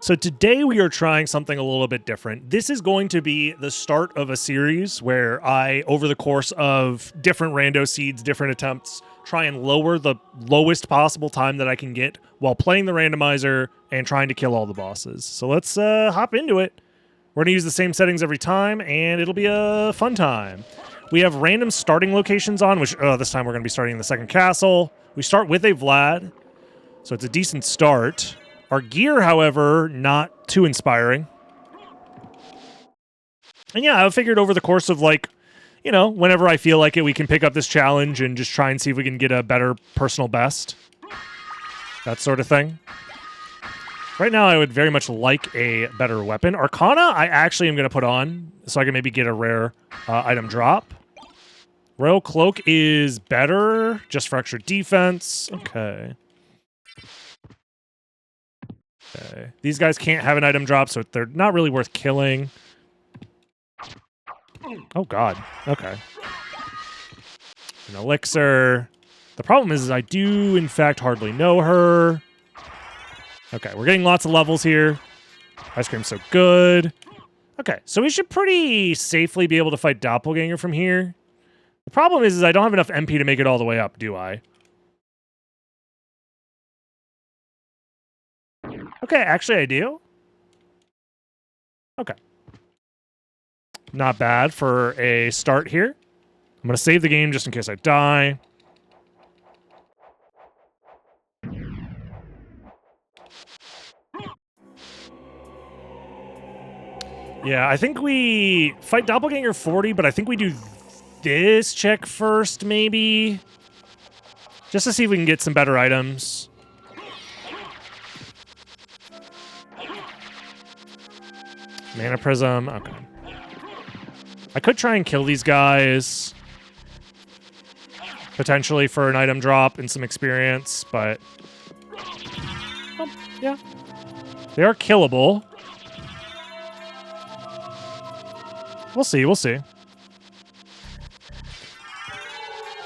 So today we are trying something a little bit different. This is going to be the start of a series where I, over the course of different rando seeds, different attempts, try and lower the lowest possible time that I can get while playing the randomizer and trying to kill all the bosses. So let's hop into it. We're going to use the same settings every time, and it'll be a fun time. We have random starting locations on, which this time we're going to be starting in the second castle. We start with a Vlad, so it's a decent start. Our gear, however, not too inspiring. And yeah, I figured over the course of, like, you know, whenever I feel like it, we can pick up this challenge and just try and see if we can get a better personal best. That sort of thing. Right now, I would very much like a better weapon. Arcana, I actually am going to put on so I can maybe get a rare item drop. Royal Cloak is better, just for extra defense. Okay. Okay. These guys can't have an item drop, so they're not really worth killing. Oh, God. Okay. An elixir. The problem is I do, in fact, hardly know her. Okay, we're getting lots of levels here. Ice cream's so good. Okay, so we should pretty safely be able to fight Doppelganger from here. The problem is I don't have enough MP to make it all the way up, do I? Okay, actually I do. Okay. Not bad for a start here. I'm going to save the game just in case I die. Yeah, I think we fight Doppelganger 40, but I think we do this check first, maybe. Just to see if we can get some better items. Mana Prism, okay. I could try and kill these guys. Potentially for an item drop and some experience, but... Oh, yeah. They are killable. We'll see, we'll see.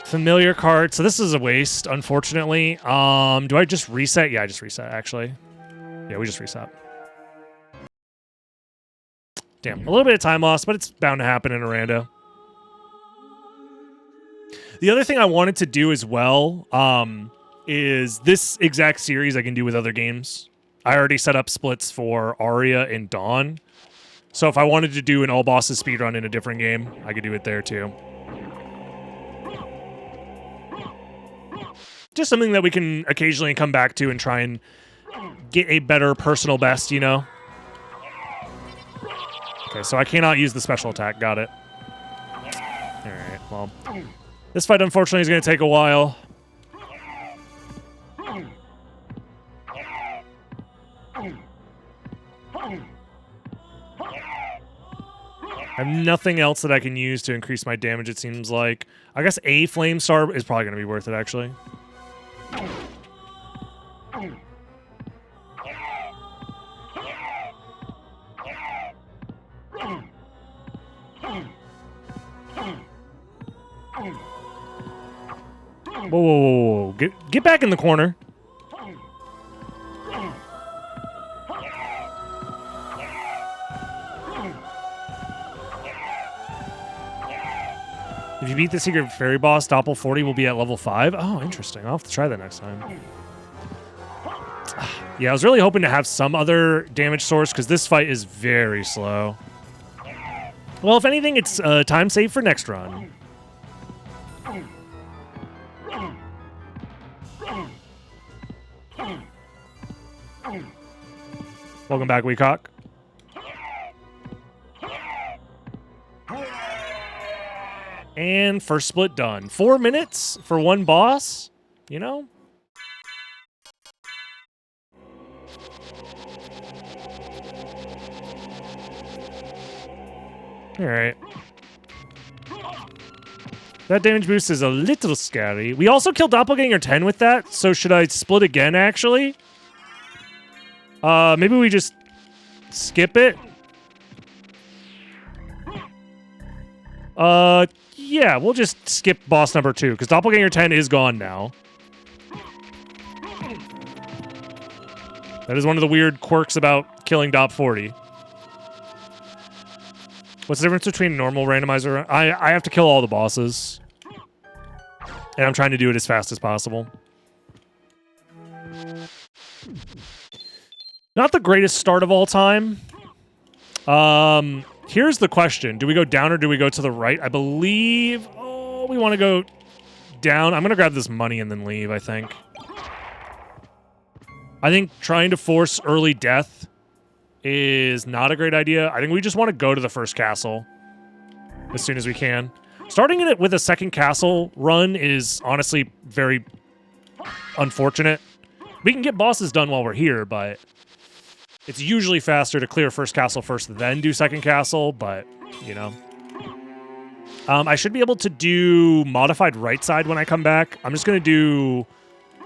Familiar card. So this is a waste, unfortunately. Do I just reset? Yeah, I just reset, actually. Yeah, we just reset. Damn, a little bit of time lost, but it's bound to happen in a rando. The other thing I wanted to do as well is this exact series I can do with other games. I already set up splits for Aria and Dawn. So if I wanted to do an all bosses speedrun in a different game, I could do it there too. Just something that we can occasionally come back to and try and get a better personal best, you know? Okay, so I cannot use the special attack. Got it. Alright, well. This fight, unfortunately, is going to take a while. I have nothing else that I can use to increase my damage, it seems like. I guess a Flame Star is probably going to be worth it, actually. Whoa, whoa, whoa, whoa. Get back in the corner. If you beat the secret fairy boss, Doppel 40 will be at level 5. Oh, interesting. I'll have to try that next time. Yeah, I was really hoping to have some other damage source because this fight is very slow. Well, if anything, it's time save for next run. Welcome back, Weecock. And first split done. 4 minutes for one boss, you know? Alright. That damage boost is a little scary. We also killed Doppelganger 10 with that, so should I split again, actually? Maybe we just skip it? Yeah, we'll just skip boss number 2, because Doppelganger 10 is gone now. That is one of the weird quirks about killing Dop 40. What's the difference between normal randomizer? I have to kill all the bosses. And I'm trying to do it as fast as possible. Not the greatest start of all time. Here's the question. Do we go down or do we go to the right? I believe... Oh, we want to go down. I'm going to grab this money and then leave, I think. I think trying to force early death is not a great idea. I think we just want to go to the first castle as soon as we can. Starting it with a second castle run is honestly very unfortunate. We can get bosses done while we're here, but it's usually faster to clear first castle first, then do second castle, but, you know. I should be able to do modified right side when I come back. I'm just going to do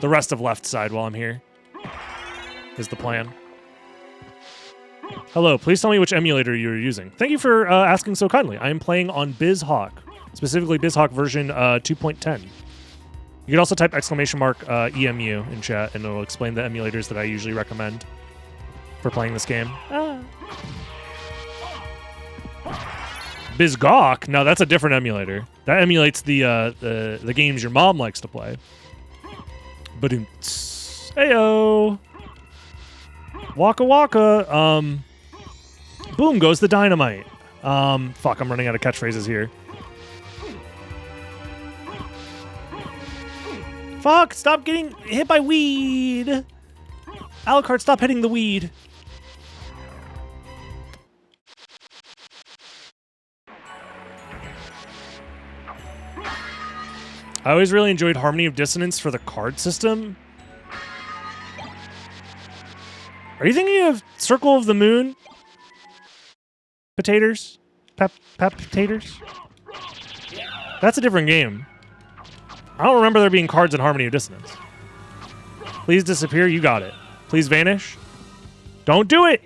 the rest of left side while I'm here. Is the plan. Hello, please tell me which emulator you're using. Thank you for asking so kindly. I am playing on BizHawk, specifically BizHawk version 2.10. You can also type !EMU in chat, and it'll explain the emulators that I usually recommend for playing this game. BizGawk? No, that's a different emulator. That emulates the games your mom likes to play. Ba-doom-ts. Heyo! Waka waka. Boom goes the dynamite. Fuck, I'm running out of catchphrases here. Fuck, stop getting hit by weed. Alucard, stop hitting the weed. I always really enjoyed Harmony of Dissonance for the card system. Are you thinking of Circle of the Moon? Potatoes? Potatoes? That's a different game. I don't remember there being cards in Harmony of Dissonance. Please disappear. You got it. Please vanish. Don't do it!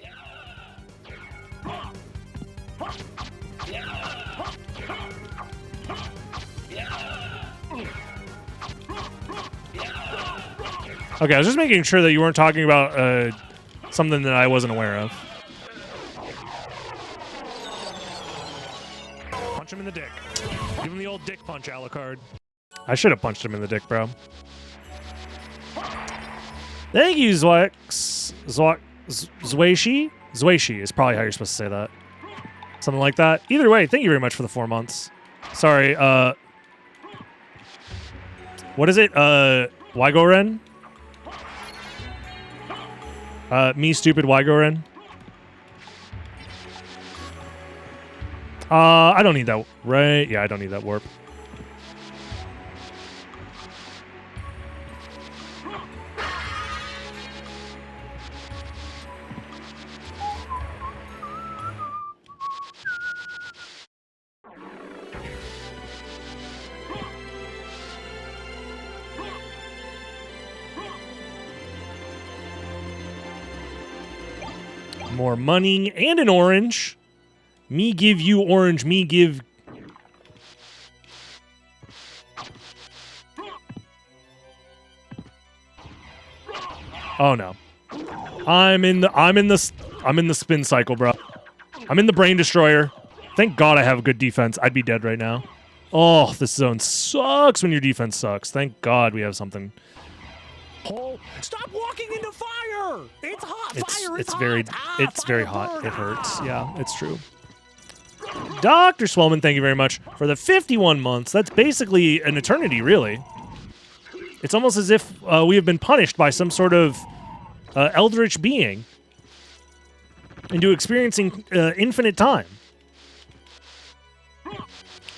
Okay, I was just making sure that you weren't talking about something that I wasn't aware of. Punch him in the dick. Give him the old dick punch, Alucard. I should have punched him in the dick, bro. Thank you, Zwaishi? Zwaishi is probably how you're supposed to say that. Something like that. Either way, thank you very much for the 4 months. Sorry, what is it? Wygoren? Me stupid Wygoren? I don't need that, right? Yeah, I don't need that warp. More money and an orange. Me give you orange, me give... Oh no. I'm in the spin cycle, bro. I'm in the brain destroyer. Thank God I have a good defense. I'd be dead right now. Oh, this zone sucks when your defense sucks. Thank God we have something. Oh, stop walking into fire! It's hot fire. It's very hot. It hurts. Yeah, it's true. Dr. Swellman, thank you very much for the 51 months. That's basically an eternity, really. It's almost as if we have been punished by some sort of eldritch being into experiencing infinite time.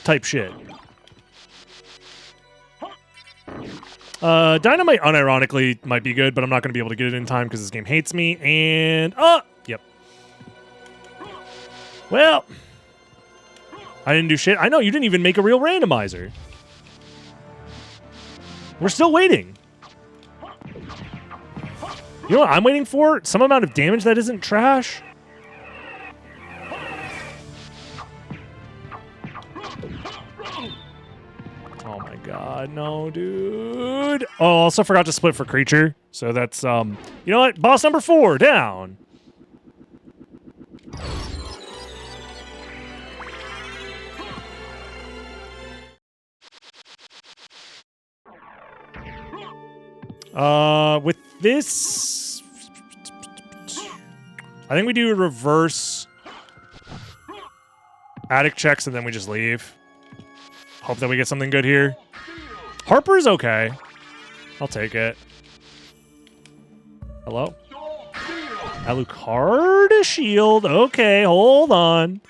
Type shit. Dynamite unironically might be good, but I'm not going to be able to get it in time because this game hates me. And, yep. Well, I didn't do shit. I know, you didn't even make a real randomizer. We're still waiting. You know what I'm waiting for? Some amount of damage that isn't trash. Oh my god, no, dude. Oh, also forgot to split for creature. So that's, you know what? Boss number 4, down. With this, I think we do reverse attic checks and then we just leave. Hope that we get something good here. Harper's okay. I'll take it. Hello? Alucard shield. Okay, hold on.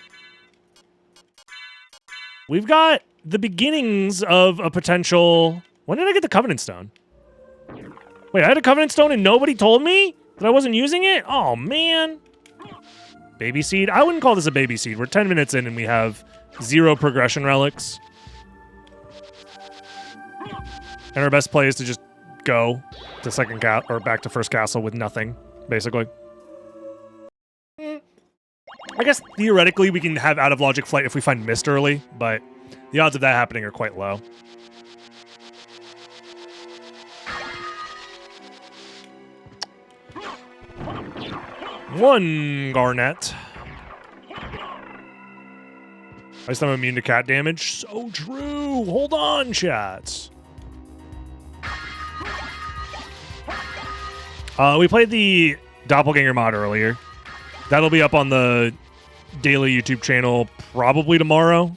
We've got the beginnings of a potential... When did I get the Covenant Stone? Wait, I had a Covenant Stone and nobody told me that I wasn't using it? Oh, man. Baby seed? I wouldn't call this a baby seed. We're 10 minutes in and we have 0 progression relics. And our best play is to just go to second or back to first castle with nothing, basically. I guess theoretically we can have out of logic flight if we find mist early, but the odds of that happening are quite low. One Garnet. At least I'm immune to cat damage. So true. Hold on, chat. We played the Doppelganger mod earlier. That'll be up on the daily YouTube channel probably tomorrow,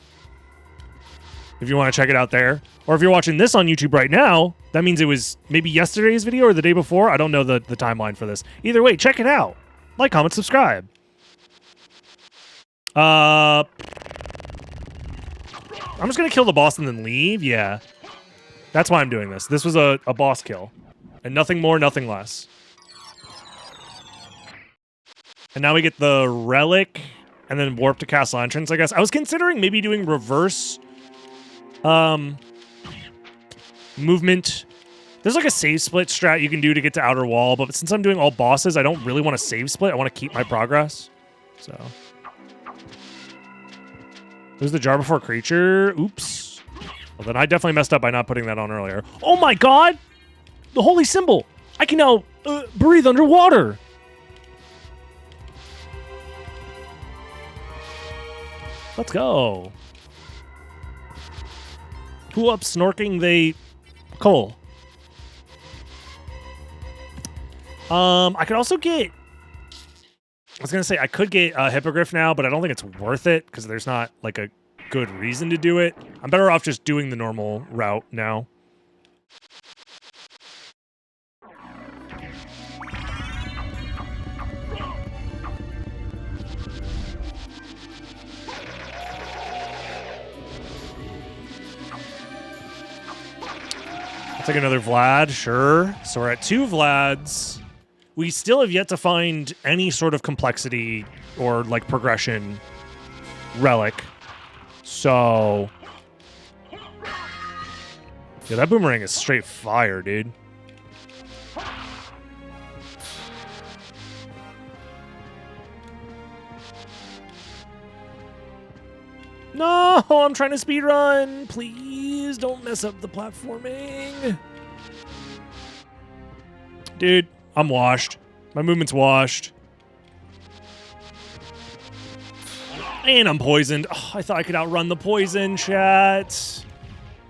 if you want to check it out there. Or if you're watching this on YouTube right now, that means it was maybe yesterday's video or the day before. I don't know the timeline for this. Either way, check it out. Like, comment, subscribe. I'm just going to kill the boss and then leave. Yeah. That's why I'm doing this. This was a boss kill. And nothing more, nothing less. And now we get the relic and then warp to castle entrance, I guess. I was considering maybe doing reverse movement. There's like a save split strat you can do to get to outer wall, but since I'm doing all bosses, I don't really want to save split. I want to keep my progress. So there's the jar before creature. Oops. Well, then I definitely messed up by not putting that on earlier. Oh my god! The holy symbol! I can now breathe underwater! Let's go. Who up snorking they Cole? I could also get... I was going to say, I could get a Hippogriff now, but I don't think it's worth it, because there's not, like, a good reason to do it. I'm better off just doing the normal route now. I'll take another Vlad, sure. So we're at 2 Vlads. We still have yet to find any sort of complexity or, like, progression relic. So... yeah, that boomerang is straight fire, dude. No, I'm trying to speedrun. Please don't mess up the platforming. Dude, I'm washed. My movement's washed. And I'm poisoned. Oh, I thought I could outrun the poison, chat.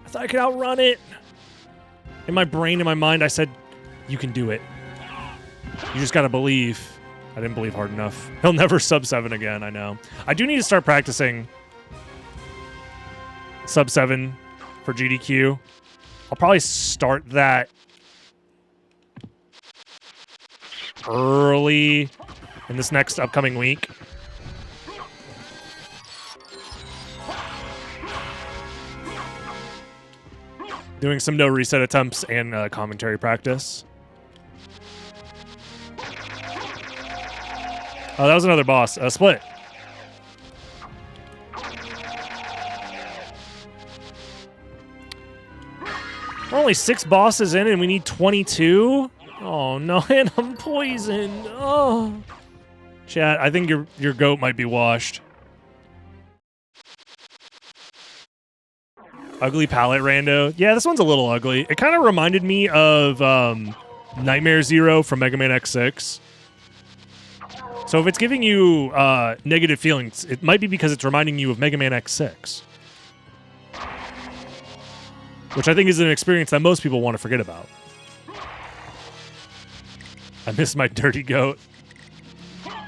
I thought I could outrun it. In my brain, in my mind, I said, you can do it. You just gotta believe. I didn't believe hard enough. He'll never sub 7 again, I know. I do need to start practicing sub 7 for GDQ. I'll probably start that early in this next upcoming week. Doing some no reset attempts and commentary practice. Oh, that was another boss. Split. We're only 6 bosses in and we need 22? Oh no, and I'm poisoned. Oh. Chat, I think your goat might be washed. Ugly palette rando. Yeah, this one's a little ugly. It kind of reminded me of Nightmare Zero from Mega Man X6. So if it's giving you negative feelings, it might be because it's reminding you of Mega Man X6. Which I think is an experience that most people want to forget about. I miss my dirty goat.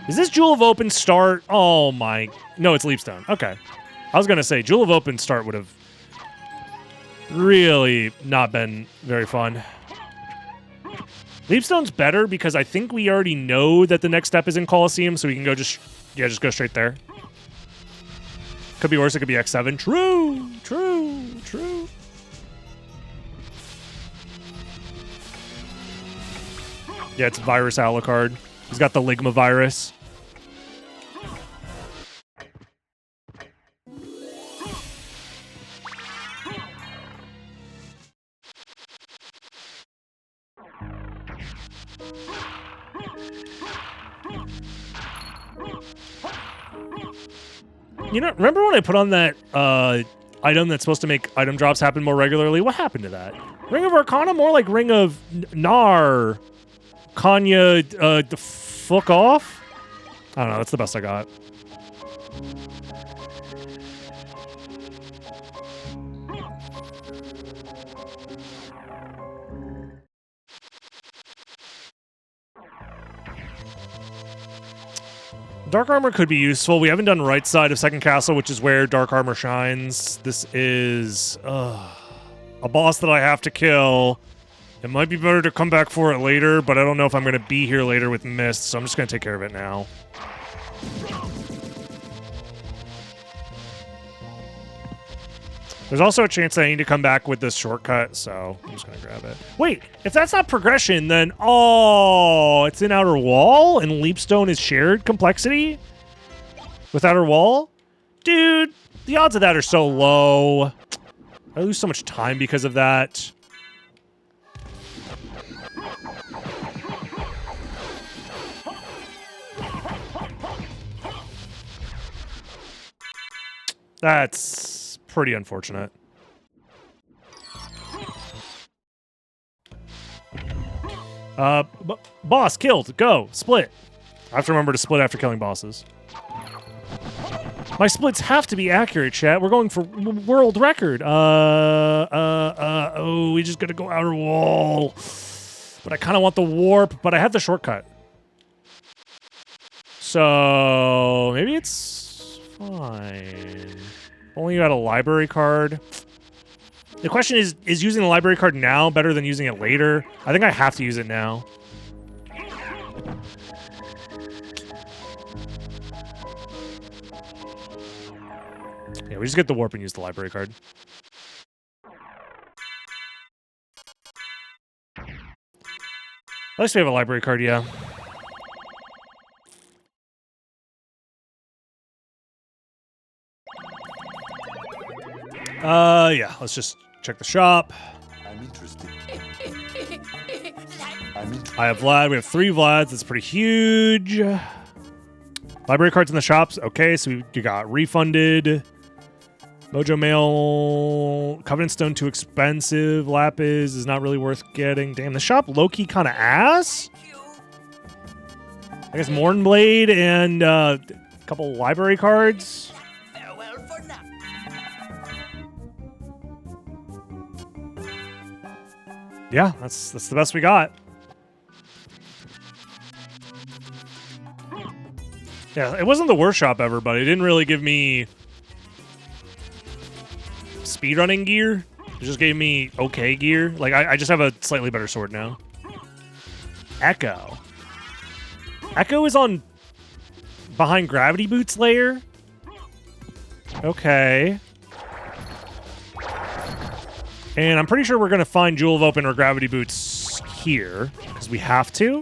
Is this Jewel of Open start? Oh my... No, it's Leapstone. Okay. I was going to say, Jewel of Open start would have really not been very fun. Leapstone's better because I think we already know that the next step is in Coliseum, so we can go just go straight there. Could be worse, it could be X7. True, true, true. Yeah, it's Virus Alucard. He's got the Ligma virus. You know, remember when I put on that item that's supposed to make item drops happen more regularly? What happened to that? Ring of Arcana? More like Ring of Nar. Kanya, the fuck off? I don't know, that's the best I got. Dark Armor could be useful. We haven't done right side of Second Castle, which is where Dark Armor shines. This is a boss that I have to kill. It might be better to come back for it later, but I don't know if I'm going to be here later with Mist, so I'm just going to take care of it now. There's also a chance that I need to come back with this shortcut, so I'm just going to grab it. Wait, if that's not progression, then... Oh, it's in Outer Wall, and Leapstone is shared complexity with Outer Wall? Dude, the odds of that are so low. I lose so much time because of that. That's pretty unfortunate. Boss killed. Go. Split. I have to remember to split after killing bosses. My splits have to be accurate, chat. We're going for world record. Oh, we just gotta go Outer Wall. But I kind of want the warp, but I have the shortcut. So maybe it's fine. Only you had a library card. The question is using the library card now better than using it later? I think I have to use it now. Yeah, we just get the warp and use the library card. At least we have a library card, yeah. Yeah, let's just check the shop. I'm interested. I have Vlad. We have 3 Vlads. That's pretty huge. Library cards in the shops. Okay, so we got refunded. Mojo Mail. Covenant Stone too expensive. Lapis is not really worth getting. Damn, the shop low-key kind of ass. I guess Mornblade and a couple library cards. Yeah, that's the best we got. Yeah, it wasn't the worst shop ever, but it didn't really give me speedrunning gear. It just gave me okay gear. Like, I just have a slightly better sword now. Echo. Echo is on behind Gravity Boots layer? Okay. And I'm pretty sure we're going to find Jewel of Open or Gravity Boots here, because we have to.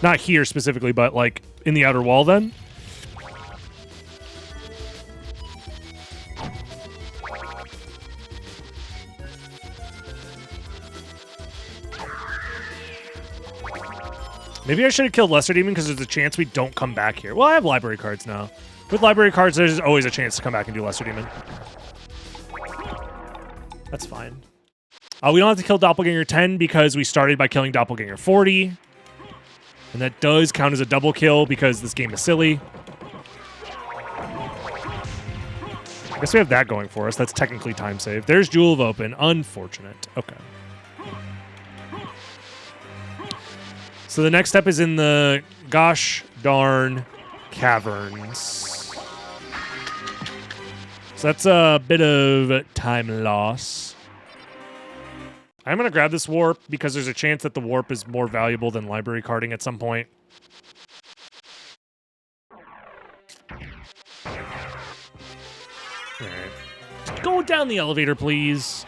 Not here specifically, but, like, in the Outer Wall then. Maybe I should have killed Lesser Demon because there's a chance we don't come back here. Well, I have library cards now. With library cards, there's always a chance to come back and do Lesser Demon. That's fine. We don't have to kill Doppelganger 10 because we started by killing Doppelganger 40. And that does count as a double kill because this game is silly. I guess we have that going for us. That's technically time save. There's Jewel of Open. Unfortunate. Okay. So the next step is in the gosh darn caverns. So that's a bit of time loss. I'm going to grab this warp because there's a chance that the warp is more valuable than library carding at some point. All right. Just go down the elevator, please.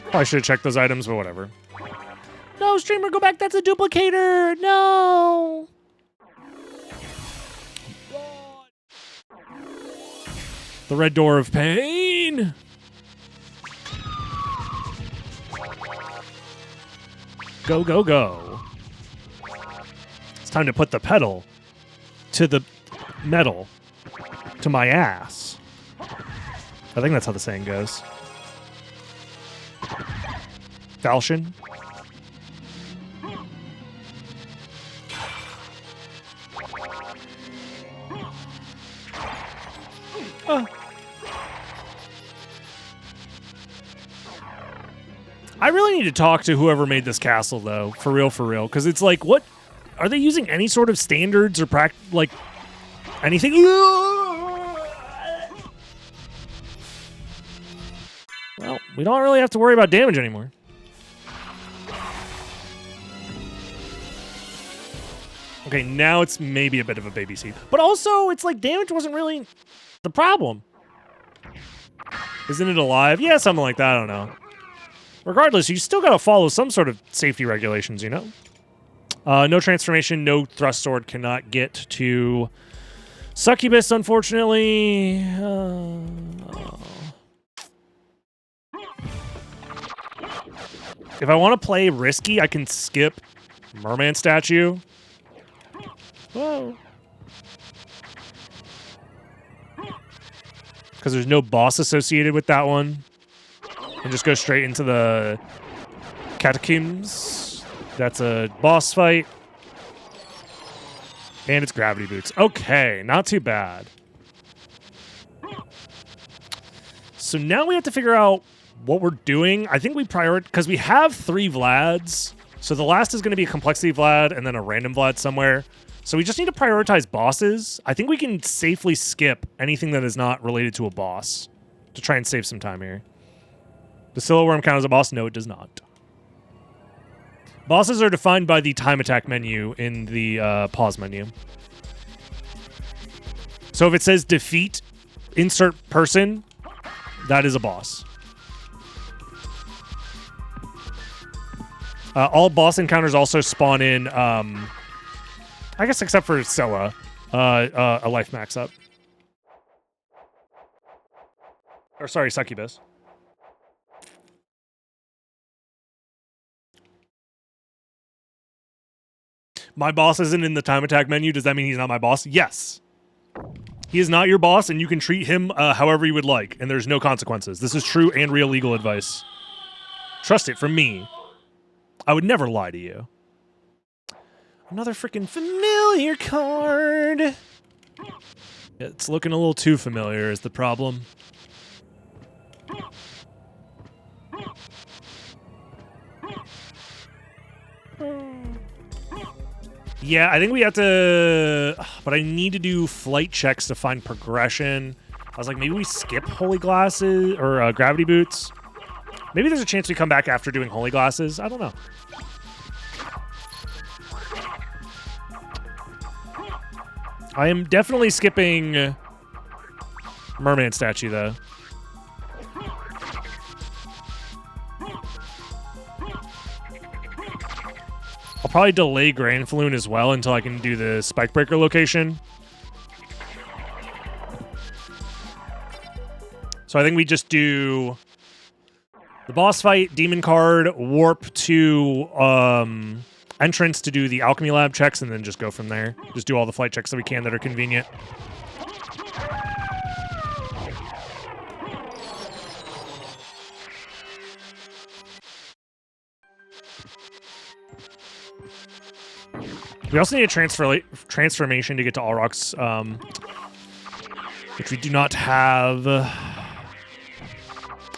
Probably should have checked those items, but whatever. No, streamer, go back. That's a duplicator. No. The Red Door of Pain. Go, go, go. It's time to put the pedal to the metal to my ass. I think that's how the saying goes. Falchion. I really need to talk to whoever made this castle, though, for real, because it's like, what are they using? Any sort of standards or like anything? Well, we don't really have to worry about damage anymore. Okay, now it's maybe a bit of a baby seed, but also it's like damage wasn't really the problem. Isn't it alive? Yeah, something like that. I don't know. Regardless, you still gotta follow some sort of safety regulations, you know? No transformation, no thrust sword cannot get to Succubus, unfortunately. If I want to play risky, I can skip Merman Statue. Whoa. Because there's no boss associated with that one. And just go straight into the Catacombs. That's a boss fight. And it's Gravity Boots. Okay, not too bad. So now we have to figure out what we're doing. I think we prioritize, because we have 3 Vlads. So the last is going to be a Complexity Vlad and then a random Vlad somewhere. So we just need to prioritize bosses. I think we can safely skip anything that is not related to a boss to try and save some time here. Does Silo Worm count as a boss? No, it does not. Bosses are defined by the time attack menu in the pause menu. So if it says defeat, insert person, that is a boss. All boss encounters also spawn in, I guess except for Scylla, a life max up. Or sorry, Succubus. My boss isn't in the time attack menu. Does that mean he's not my boss? Yes. He is not your boss, and you can treat him however you would like, and there's no consequences. This is true and real legal advice. Trust it from me. I would never lie to you. Another freaking familiar card. It's looking a little too familiar is the problem. Yeah, I think we have to... But I need to do flight checks to find progression. I was like, maybe we skip Holy Glasses or Gravity Boots. Maybe there's a chance we come back after doing Holy Glasses. I don't know. I am definitely skipping Merman Statue, though. I'll probably delay Grand Floon as well until I can do the Spike Breaker location. So I think we just do the boss fight, demon card, warp to entrance to do the alchemy lab checks and then just go from there. Just do all the flight checks that we can that are convenient. We also need a transformation to get to Aurochs, which we do not have.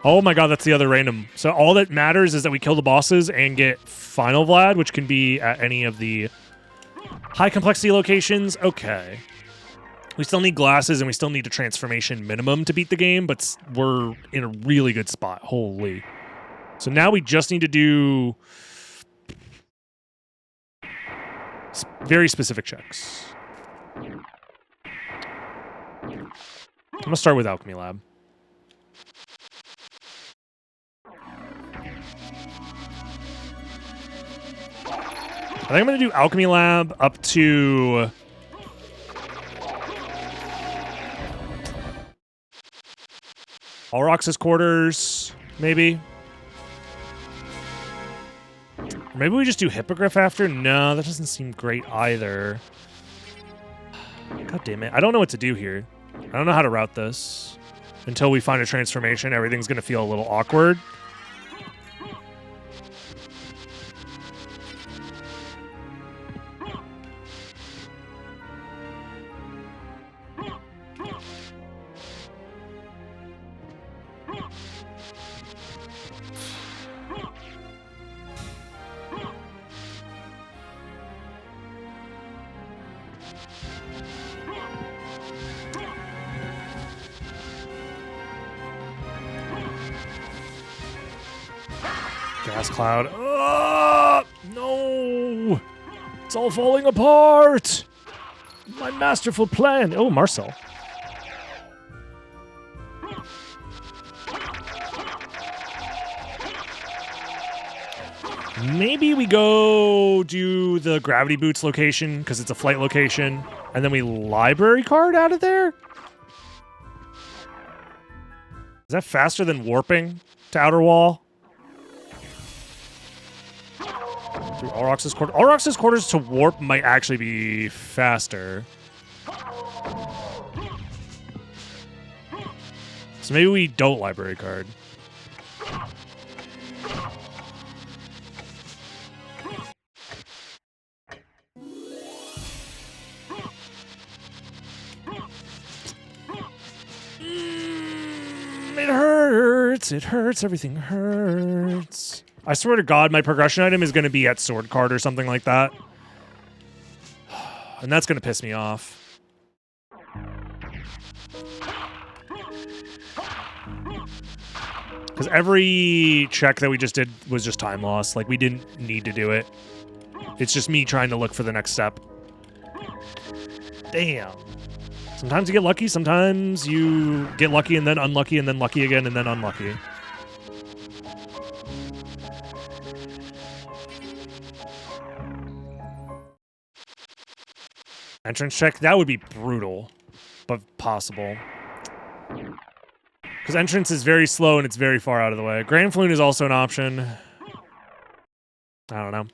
Oh my god, that's the other random. So all that matters is that we kill the bosses and get Final Vlad, which can be at any of the high complexity locations. Okay. We still need glasses and we still need a transformation minimum to beat the game, but we're in a really good spot. Holy. So now we just need to do very specific checks. I'm going to start with Alchemy Lab. I think I'm going to do Alchemy Lab up to... Aurochs' quarters, maybe? Or maybe we just do Hippogriff after? No, that doesn't seem great either. God damn it. I don't know what to do here. I don't know how to route this. Until we find a transformation, everything's going to feel a little awkward. Gas cloud. Oh, no! It's all falling apart! My masterful plan. Oh, Marcel. Maybe we go do the Gravity Boots location, because it's a flight location, and then we library card out of there? Is that faster than warping to Outer Wall? Through Aurochs' quarters. Aurochs' quarters to warp might actually be faster. So maybe we don't library card. It hurts. It hurts. Everything hurts. I swear to God, my progression item is going to be at sword card or something like that. And that's going to piss me off. Because every check that we just did was just time loss. Like, we didn't need to do it. It's just me trying to look for the next step. Damn. Sometimes you get lucky, sometimes you get lucky and then unlucky and then lucky again and then unlucky. Entrance check, that would be brutal, but possible. Because entrance is very slow and it's very far out of the way. Grand Floon is also an option. I don't know.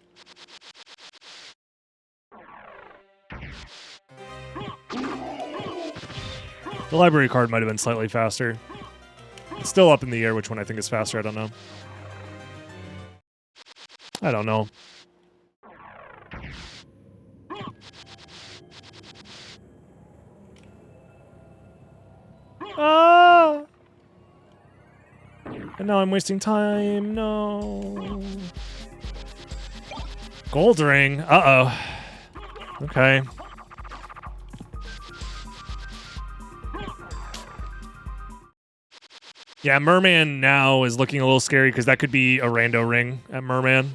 The library card might have been slightly faster. It's still up in the air which one I think is faster, I don't know. I don't know. Ah! And now I'm wasting time. No. Gold ring. Uh-oh. Okay. Yeah, Merman now is looking a little scary because that could be a rando ring at Merman.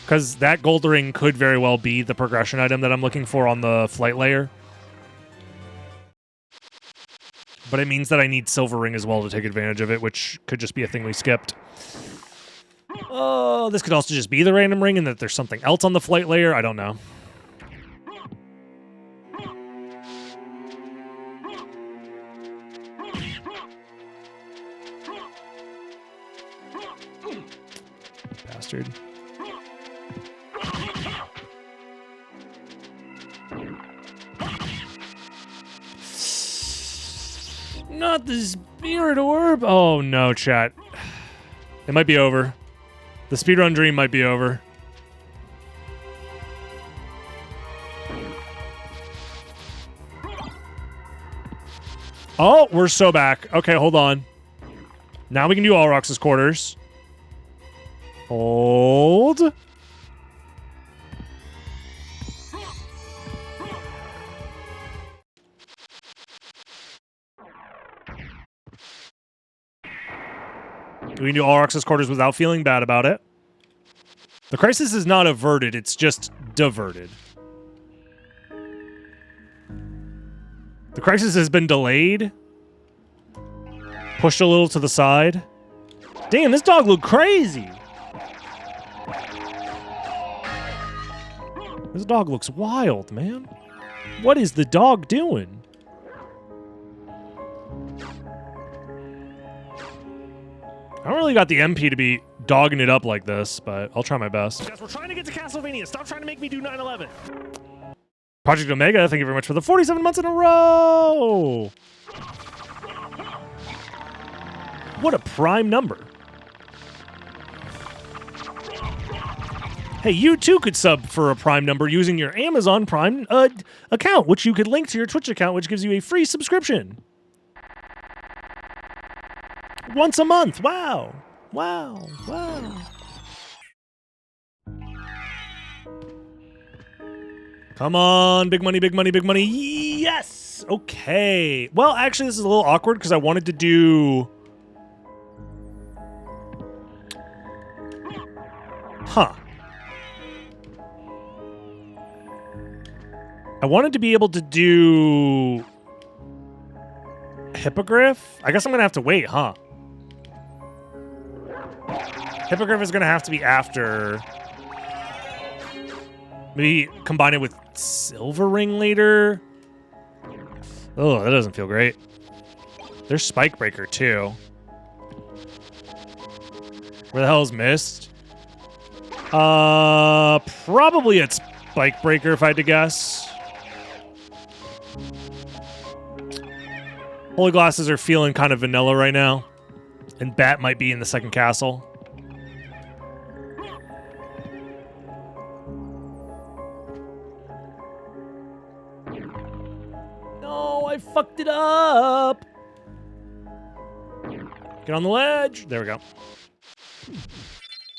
Because that gold ring could very well be the progression item that I'm looking for on the flight layer. But it means that I need silver ring as well to take advantage of it, which could just be a thing we skipped. Oh, this could also just be the random ring and that there's something else on the flight layer. I don't know. Bastard. Not the spirit orb. Oh no, chat. It might be over. The speedrun dream might be over. Oh, we're so back. Okay, hold on. Now we can do Alrox's quarters. Hold. We can do Alrox's quarters without feeling bad about it. The crisis is not averted, it's just diverted. The crisis has been delayed. Pushed a little to the side. Damn, this dog looked crazy. This dog looks wild, man. What is the dog doing? I don't really got the MP to be dogging it up like this, but I'll try my best. Guys, we're trying to get to Castlevania. Stop trying to make me do 9/11. Project Omega, thank you very much for the 47 months in a row. What a prime number. Hey, you too could sub for a prime number using your Amazon Prime account, which you could link to your Twitch account, which gives you a free subscription. Once a month. Wow. Wow. Wow. Come on. Big money, big money, big money. Yes. Okay. Well, actually, this is a little awkward because I wanted to do... Huh. I wanted to be able to do... Hippogriff? I guess I'm going to have to wait, huh? Hippogriff is going to have to be after. Maybe combine it with Silver Ring later. Oh, that doesn't feel great. There's Spike Breaker, too. Where the hell is Mist? Probably it's Spike Breaker if I had to guess. Holy Glasses are feeling kind of vanilla right now. And Bat might be in the second castle. No, I fucked it up. Get on the ledge. There we go.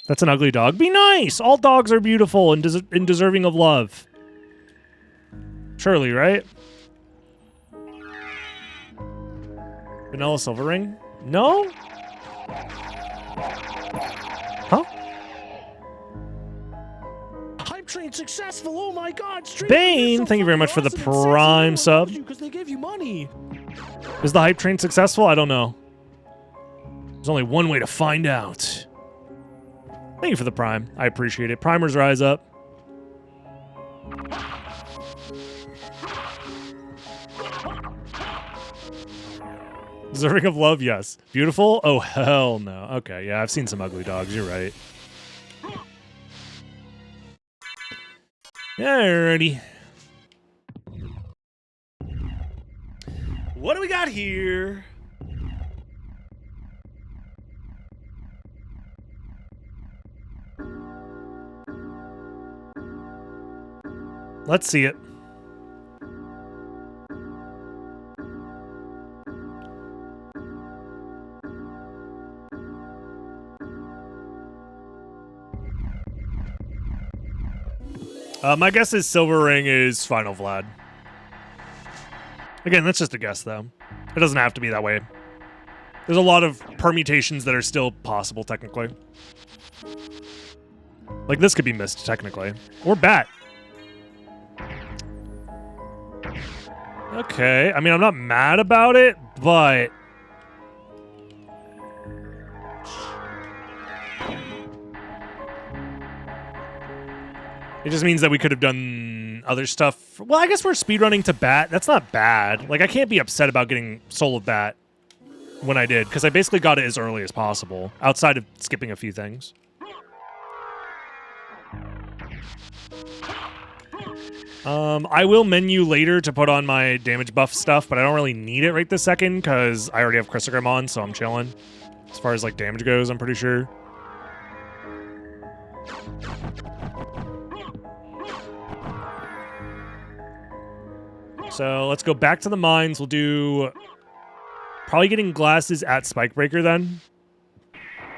That's an ugly dog. Be nice. All dogs are beautiful and deserving of love. Surely, right? Vanilla Silver Ring? No? Huh? Hype train successful. Oh my God. Bane, thank you very much for the Prime sub. Because they gave you money. Is the hype train successful? I don't know. There's only one way to find out. Thank you for the Prime. I appreciate it. Primers rise up. Deserving of love, yes. Beautiful? Oh, hell no. Okay, yeah, I've seen some ugly dogs. You're right. Alrighty. What do we got here? Let's see it. My guess is Silver Ring is Final Vlad. Again, that's just a guess, though. It doesn't have to be that way. There's a lot of permutations that are still possible, technically. Like, this could be missed, technically. Or Bat. Okay. I mean, I'm not mad about it, but... It just means that we could have done other stuff. Well, I guess we're speedrunning to Bat. That's not bad. Like, I can't be upset about getting Soul of Bat when I did, because I basically got it as early as possible, outside of skipping a few things. I will menu later to put on my damage buff stuff, but I don't really need it right this second because I already have Crystagram on, so I'm chilling. As far as like damage goes, I'm pretty sure. So let's go back to the mines. We'll do probably getting glasses at Spikebreaker then.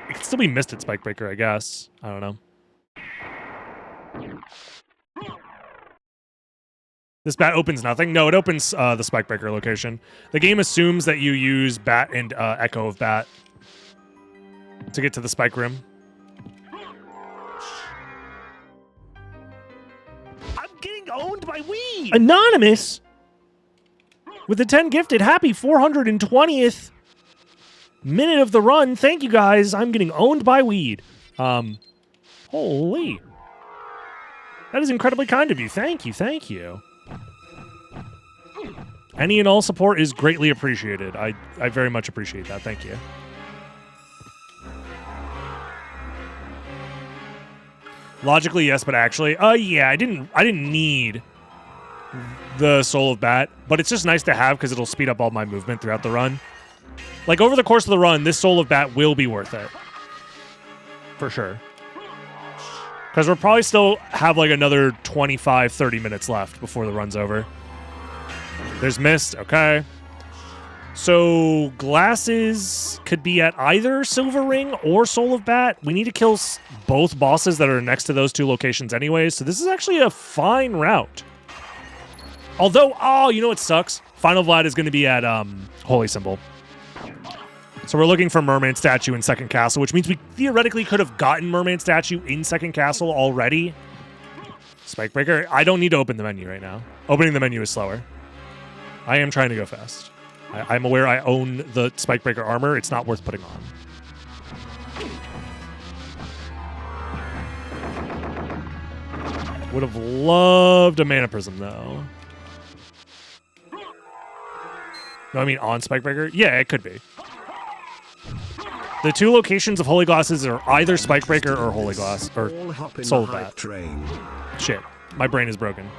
It could still be missed at Spikebreaker, I guess. I don't know. This bat opens nothing? No, it opens the Spikebreaker location. The game assumes that you use bat and Echo of Bat to get to the Spike Rim. I'm getting owned by weed. Anonymous? With the 10 gifted, happy 420th minute of the run. Thank you guys. I'm getting owned by weed. Holy. That is incredibly kind of you. Thank you. Thank you. Any and all support is greatly appreciated. I very much appreciate that. Thank you. Logically, yes, but actually, yeah, I didn't need the Soul of Bat, but it's just nice to have because it'll speed up all my movement throughout the run. Like, over the course of the run, this Soul of Bat will be worth it. For sure. Because we'll probably still have, like, another 25, 30 minutes left before the run's over. There's Mist, okay. So, glasses could be at either Silver Ring or Soul of Bat. We need to kill both bosses that are next to those two locations anyways, so this is actually a fine route. Although, oh, you know what sucks? Final Vlad is going to be at Holy Symbol. So we're looking for Merman Statue in Second Castle, which means we theoretically could have gotten Merman Statue in Second Castle already. Spikebreaker, I don't need to open the menu right now. Opening the menu is slower. I am trying to go fast. I'm aware I own the Spikebreaker armor. It's not worth putting on. Would have loved a Mana Prism, though. No, I mean on Spikebreaker? Yeah, it could be. The two locations of Holy Glasses are either Spikebreaker or Holy Glass, or Soul of Bat. Shit, my brain is broken.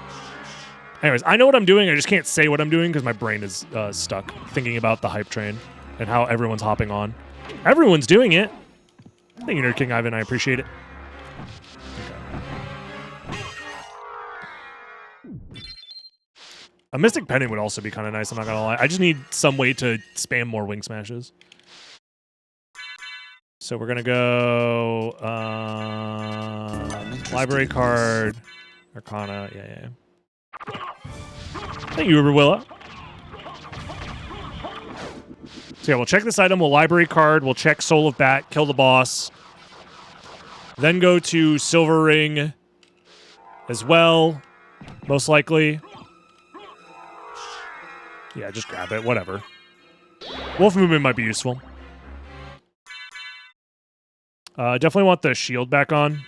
Anyways, I know what I'm doing, I just can't say what I'm doing because my brain is stuck thinking about the hype train and how everyone's hopping on. Everyone's doing it. Thank you, Nerd King Ivan, I appreciate it. A Mystic Pendant would also be kind of nice, I'm not going to lie. I just need some way to spam more Wing Smashes. So we're going to go Library Card, Arcana, yeah. Thank you, Uberwilla. So yeah, we'll check this item, we'll Library Card, we'll check Soul of Bat, kill the boss. Then go to Silver Ring as well, most likely. Yeah, just grab it, whatever. Wolf Movement might be useful. Definitely want the shield back on.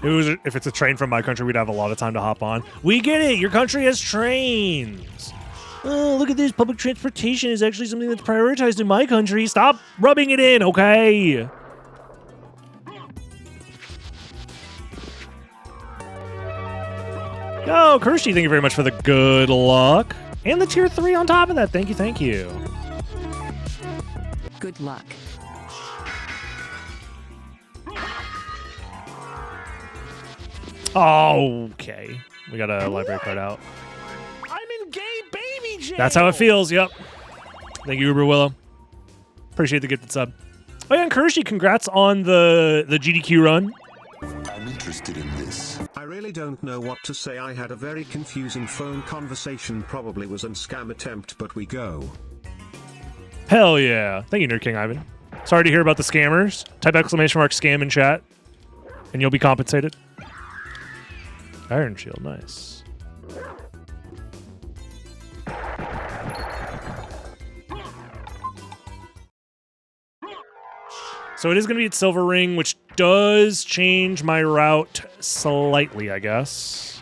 If it's a train from my country, we'd have a lot of time to hop on. We get it! Your country has trains! Oh, look at this. Public transportation is actually something that's prioritized in my country. Stop rubbing it in, okay? Oh, Kirsty, thank you very much for the good luck. And the tier 3 on top of that. Thank you, thank you. Good luck. Okay. We got a library card out. I'm in gay baby jail. That's how it feels, yep. Thank you, Uber Willow. Appreciate the gifted sub. Oh yeah, and Kirsty, congrats on the GDQ run. I'm interested in this. I really don't know what to say. I had a very confusing phone conversation, probably was a scam attempt, but we go. Hell yeah. Thank you, Nerd King Ivan. Sorry to hear about the scammers. Type !scam in chat, and you'll be compensated. Iron Shield, nice. So it is going to be at Silver Ring, which does change my route slightly, I guess.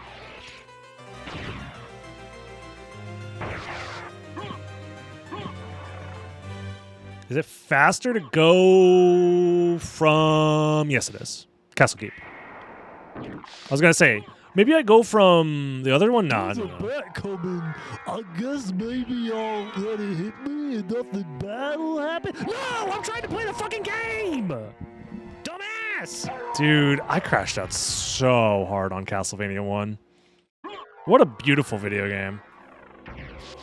Is it faster to go from... Yes, it is. Castle Keep. I was going to say, maybe I go from the other one? Nah, There's a bat coming. I guess maybe I'll let it hit me and nothing bad will happen. No! I'm trying to play the fucking game! Dumbass! Dude, I crashed out so hard on Castlevania 1. What a beautiful video game.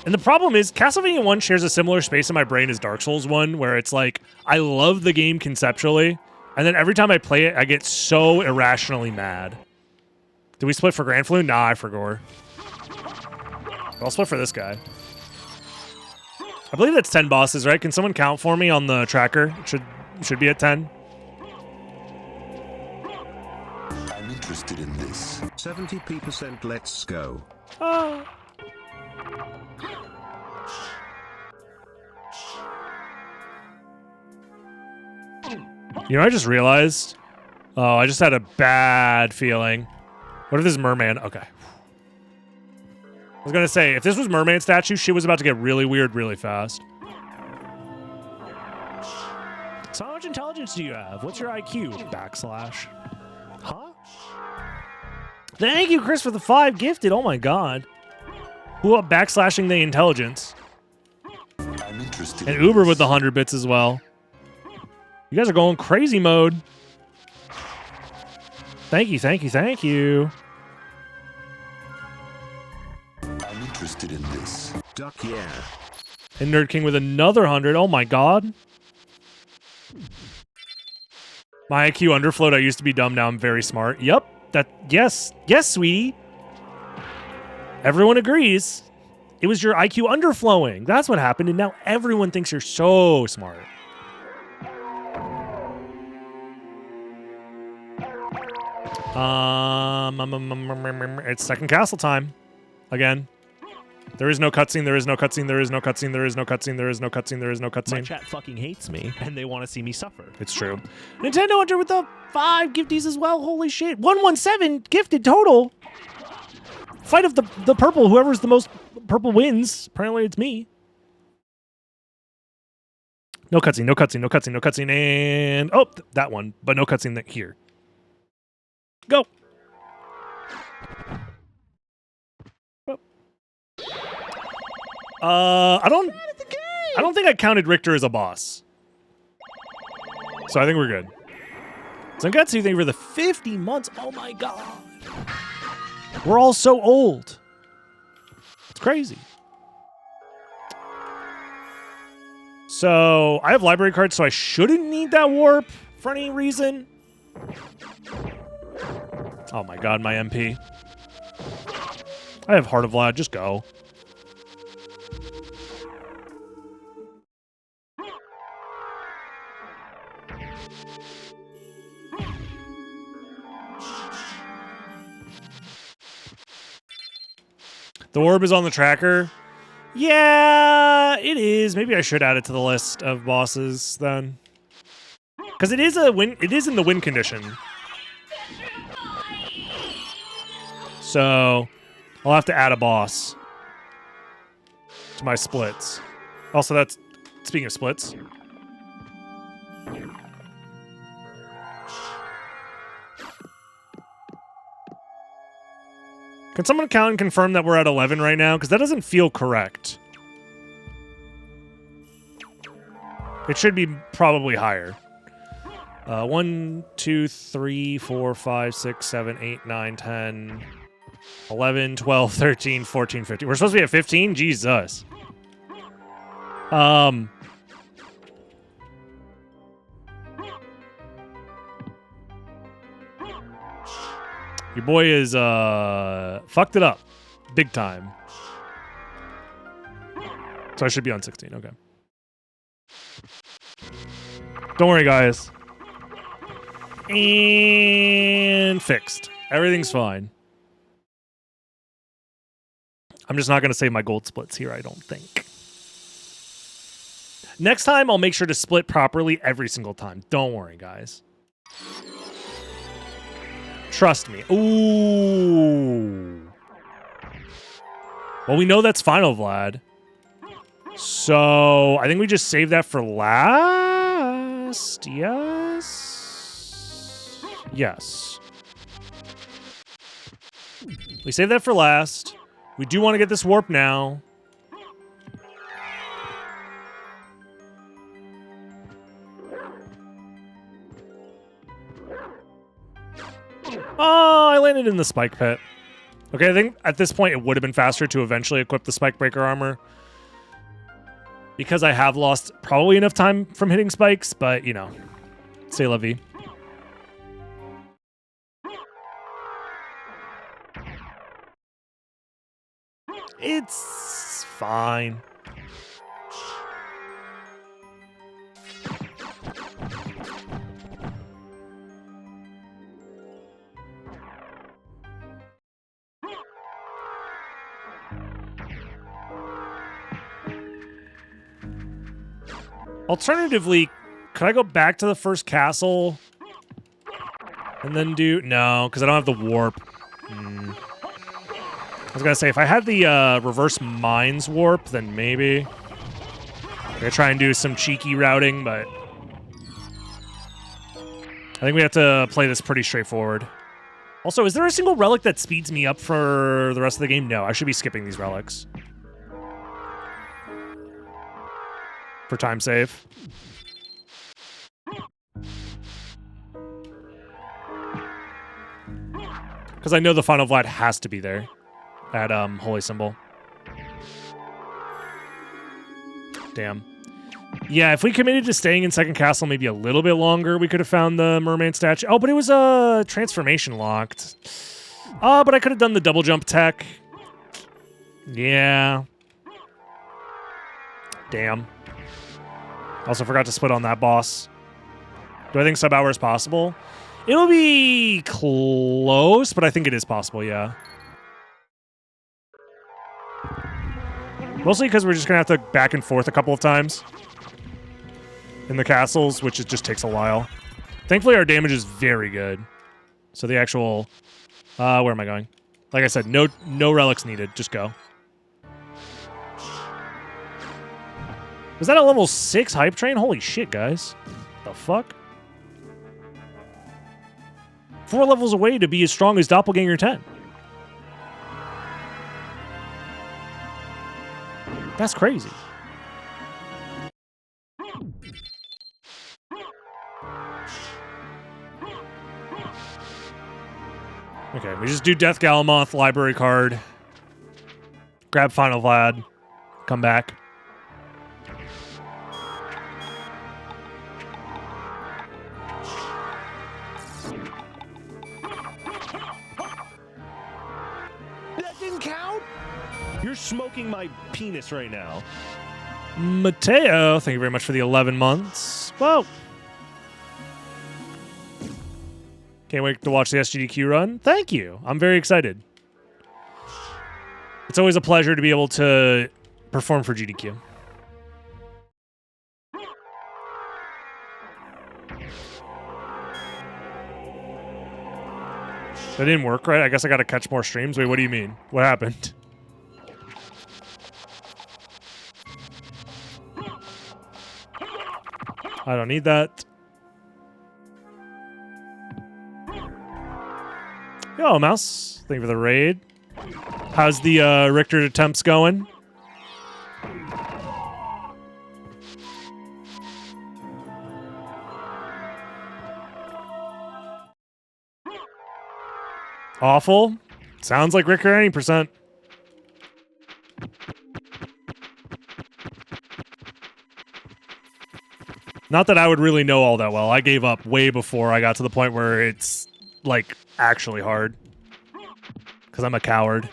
And the problem is, Castlevania 1 shares a similar space in my brain as Dark Souls 1, where it's like, I love the game conceptually, and then every time I play it, I get so irrationally mad. Did we split for Grand Flu? Nah, I forgot. I'll split for this guy. I believe that's 10 bosses, right? Can someone count for me on the tracker? It should be at 10. I'm interested in this. 70%, let's go. Oh. You know, I just realized. Oh, I just had a bad feeling. What if this is Merman? Okay. I was gonna say, if this was Merman statue, shit was about to get really weird really fast. So how much intelligence do you have? What's your IQ? Backslash. Huh? Thank you, Chris, for the 5 gifted. Oh my god. Who up backslashing the intelligence? I'm interested And in Uber this. with the 100 bits as well. You guys are going crazy mode. Thank you, thank you, thank you. I'm interested in this. Duck, yeah. And Nerd King with another 100. Oh my god. My IQ underflowed. I used to be dumb. Now I'm very smart. Yep. Yes, sweetie. Everyone agrees. It was your IQ underflowing. That's what happened. And now everyone thinks you're so smart. It's second castle time. Again. There is no cutscene, there is no cutscene, there is no cutscene, there is no cutscene, there is no cutscene, there is no My cutscene. chat fucking hates me, and they want to see me suffer. It's true. Nintendo Hunter with the 5 gifties as well. Holy shit. 117 gifted total. Fight of the purple. Whoever's the most purple wins. Apparently it's me. No cutscene, no cutscene, no cutscene, no cutscene, and... Oh, that one. But no cutscene here. Go. I don't think I counted Richter as a boss. So I think we're good. Zangetsu, thank you for the 50 months. Oh my god. We're all so old. It's crazy. So I have library cards, so I shouldn't need that warp for any reason. Oh my god, my MP. I have Heart of Vlad, just go. The orb is on the tracker. Yeah, it is. Maybe I should add it to the list of bosses then. Because it is in the win condition. So I'll have to add a boss to my splits. Also, that's speaking of splits. Can someone count and confirm that we're at 11 right now? Because that doesn't feel correct. It should be probably higher. 1, 2, 3, 4, 5, 6, 7, 8, 9, 10, 11, 12, 13, 14, 15. We're supposed to be at 15? Jesus. Your boy is fucked it up big time. So I should be on 16. Okay. Don't worry, guys. And fixed. Everything's fine. I'm just not going to save my gold splits here, I don't think. Next time, I'll make sure to split properly every single time. Don't worry, guys. Trust me. Ooh. Well, we know that's final, Vlad. So I think we just save that for last. Yes. Yes. We save that for last. We do want to get this warp now. Oh, I landed in the spike pit. Okay, I think at this point it would have been faster to eventually equip the spike breaker armor. Because I have lost probably enough time from hitting spikes, but, you know, c'est la vie. It's fine. Alternatively, could I go back to the first castle and then do... No, because I don't have the warp. I was going to say, if I had the reverse mines warp, then maybe. I'm going to try and do some cheeky routing, but... I think we have to play this pretty straightforward. Also, is there a single relic that speeds me up for the rest of the game? No, I should be skipping these relics. For time save. Because I know the final Vlad has to be there at Holy Symbol. Damn. Yeah, if we committed to staying in Second Castle maybe a little bit longer, we could have found the mermaid statue. Oh, but it was transformation locked. But I could have done the double jump tech. Yeah. Damn. Also forgot to split on that boss. Do I think sub-hour is possible? It'll be close, but I think it is possible, yeah. Mostly because we're just going to have to back and forth a couple of times in the castles, which it just takes a while. Thankfully, our damage is very good. So the actual... where am I going? Like I said, no relics needed. Just go. Was that a level 6 hype train? Holy shit, guys. The fuck? 4 levels away to be as strong as Doppelganger 10. That's crazy. Okay, we just do Death Galamoth, library card. Grab Final Vlad. Come back. You're smoking my penis right now. Mateo, thank you very much for the 11 months. Whoa. Can't wait to watch the SGDQ run. Thank you. I'm very excited. It's always a pleasure to be able to perform for GDQ. That didn't work, right? I guess I gotta catch more streams. Wait, what do you mean? What happened? I don't need that. Yo, Mouse. Thank you for the raid. How's the Richter attempts going? Awful. Sounds like Richter any percent. Not that I would really know all that well. I gave up way before I got to the point where it's, like, actually hard. Because I'm a coward.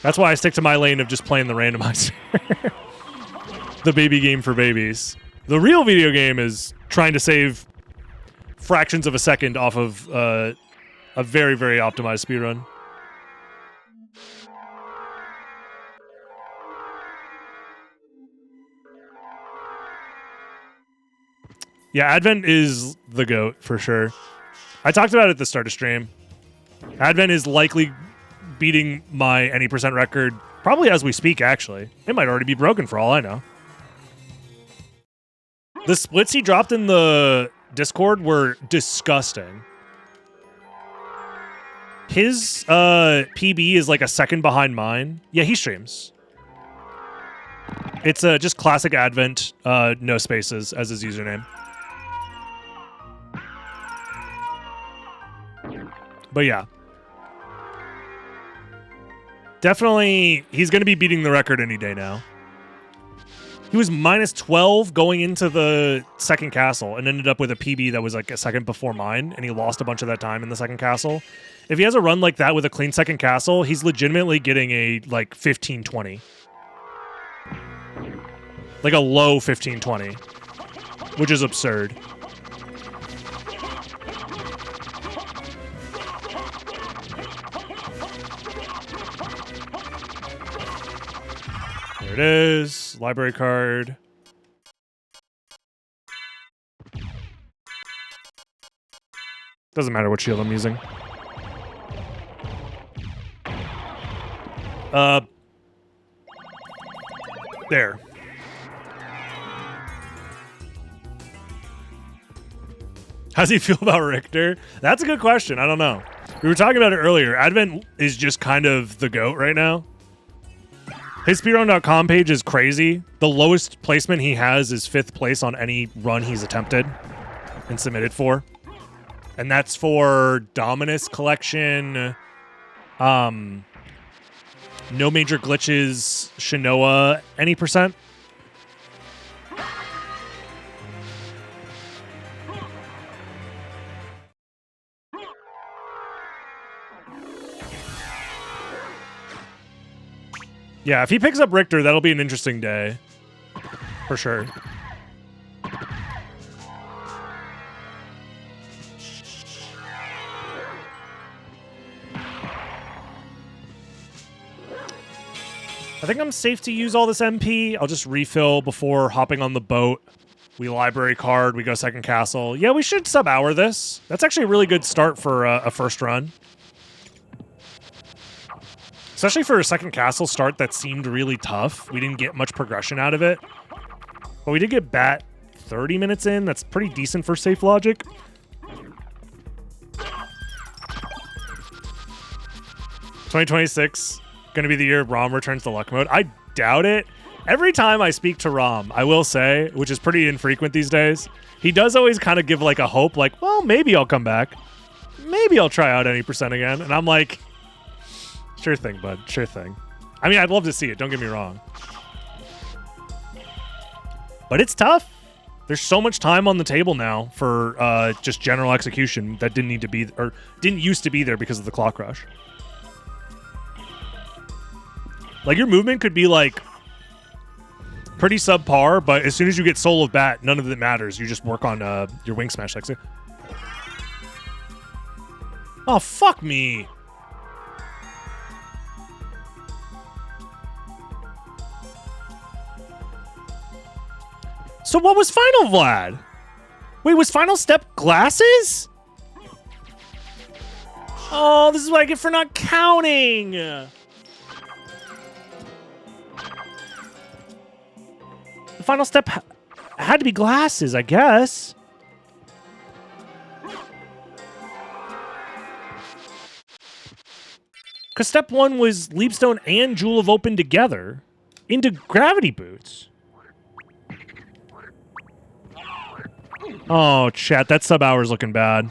That's why I stick to my lane of just playing the randomizer. The baby game for babies. The real video game is trying to save fractions of a second off of a very, very optimized speedrun. Yeah, Advent is the GOAT, for sure. I talked about it at the start of stream. Advent is likely beating my any percent record probably as we speak, actually. It might already be broken for all I know. The splits he dropped in the Discord were disgusting. His PB is like a second behind mine. Yeah, he streams. It's just classic Advent, no spaces as his username. But yeah. Definitely, he's going to be beating the record any day now. He was minus 12 going into the second castle and ended up with a PB that was like a second before mine, and he lost a bunch of that time in the second castle. If he has a run like that with a clean second castle, he's legitimately getting a like 15-20. Like a low 15-20, which is absurd. There it is. Library card. Doesn't matter what shield I'm using. There. How's he feel about Richter? That's a good question. I don't know. We were talking about it earlier. Advent is just kind of the GOAT right now. His speedrun.com page is crazy. The lowest placement he has is 5th place on any run he's attempted and submitted for. And that's for Dominus Collection, no major glitches, Shinoa, any percent. Yeah, if he picks up Richter, that'll be an interesting day. For sure. I think I'm safe to use all this MP. I'll just refill before hopping on the boat. We library card, we go second castle. Yeah, we should sub-hour this. That's actually a really good start for a first run. Especially for a second castle start that seemed really tough. We didn't get much progression out of it. But we did get bat 30 minutes in. That's pretty decent for safe logic. $2026, gonna be the year Rom returns to luck mode. I doubt it. Every time I speak to Rom, I will say, which is pretty infrequent these days, he does always kind of give like a hope, like, well, maybe I'll come back. Maybe I'll try out any percent again. And I'm like, sure thing, bud. Sure thing. I mean, I'd love to see it. Don't get me wrong. But it's tough. There's so much time on the table now for just general execution that didn't need to be, or didn't used to be there because of the clock rush. Like, your movement could be, like, pretty subpar, but as soon as you get Soul of Bat, none of it matters. You just work on your Wing Smash. Like, oh, fuck me. So what was Final, Vlad? Wait, was Final Step glasses? Oh, this is what I get for not counting. The Final Step had to be glasses, I guess. Because Step 1 was Leapstone and Jewel of Open together into Gravity Boots. Oh, chat, that sub-hour's looking bad.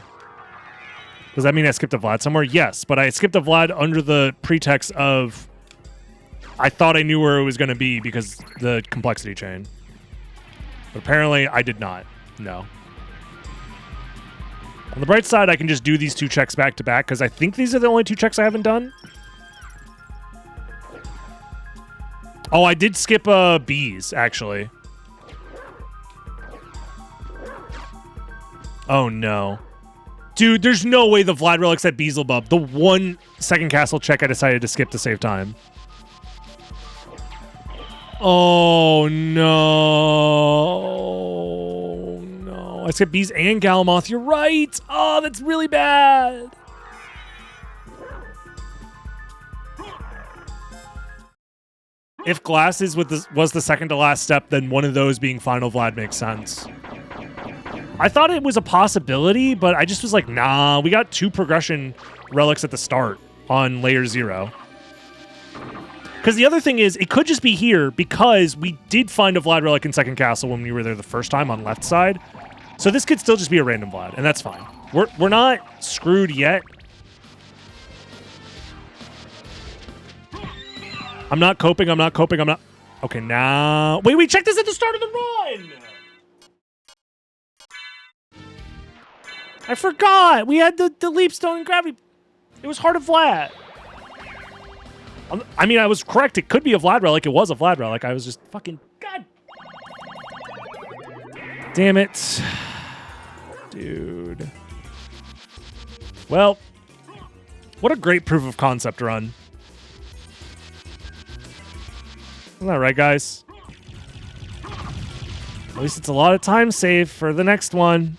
Does that mean I skipped a Vlad somewhere? Yes, but I skipped a Vlad under the pretext of I thought I knew where it was going to be because the complexity chain. But apparently, I did not. No. On the bright side, I can just do these 2 checks back to back because I think these are the only 2 checks I haven't done. Oh, I did skip B's, actually. Oh, no. Dude, there's no way the Vlad Relic's at Beelzebub. The 1 second castle check I decided to skip to save time. Oh, no. No. I skipped Bees and Galamoth. You're right. Oh, that's really bad. if glasses was the second to last step, then one of those being Final Vlad makes sense. I thought it was a possibility, but I just was like, nah, we got 2 progression relics at the start on layer 0. Because the other thing is, it could just be here because we did find a Vlad relic in second castle when we were there the first time on left side. So this could still just be a random Vlad, and that's fine. We're not screwed yet. I'm not coping. Okay, now... Wait, we checked this at the start of the run! I forgot! We had the leapstone and gravity... It was Heart of Vlad. I mean, I was correct. It could be a Vlad relic. It was a Vlad relic. I was just fucking... God! Damn it. Dude. Well, what a great proof of concept run. Isn't that right, guys? At least it's a lot of time saved for the next one.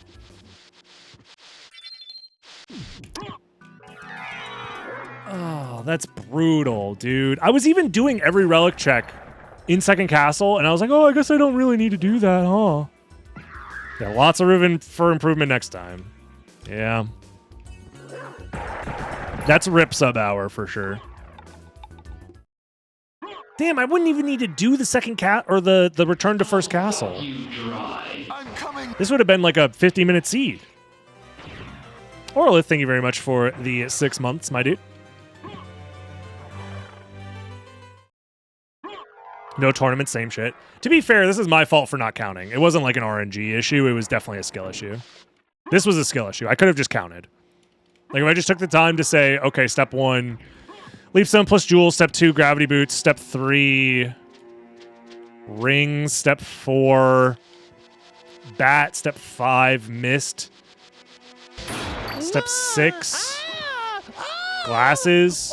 Oh, that's brutal, dude. I was even doing every relic check in second castle, and I was like, oh, I guess I don't really need to do that, huh? Yeah, lots of room for improvement next time. Yeah. That's rip sub hour for sure. Damn, I wouldn't even need to do the second or the return to first castle. I'm coming. This would have been like a 50-minute seed. Orlith, thank you very much for the 6 months, my dude. No tournament, same shit. To be fair, this is my fault for not counting. It wasn't like an RNG issue. It was definitely a skill issue. This was a skill issue. I could have just counted. Like if I just took the time to say, okay, step 1, Leapstone plus Jewel, step 2, Gravity Boots, step 3, Rings, step 4, Bat, step 5, Mist, step 6, Glasses.